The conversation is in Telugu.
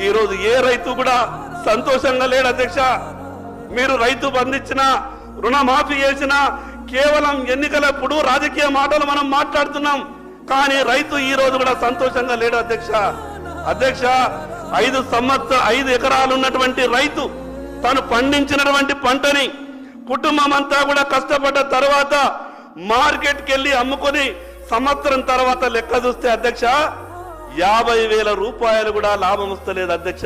ఈ రోజు ఏ రైతు కూడా సంతోషంగా లేడు అధ్యక్ష. మీరు రైతు బంధించిన రుణమాఫీ చేసిన కేవలం ఎన్నికలప్పుడు రాజకీయ మాటలు మనం మాట్లాడుతున్నాం, కానీ రైతు ఈ రోజు కూడా సంతోషంగా లేడు అధ్యక్ష. అధ్యక్ష 5 ఎకరాలు ఉన్నటువంటి రైతు తను పండించినటువంటి పంటని కుటుంబం అంతా కూడా కష్టపడ్డ తర్వాత మార్కెట్కి వెళ్ళి అమ్ముకొని సంవత్సరం తర్వాత లెక్క చూస్తే అధ్యక్ష 50,000 రూపాయలు కూడా లాభం వస్తలేదు అధ్యక్ష.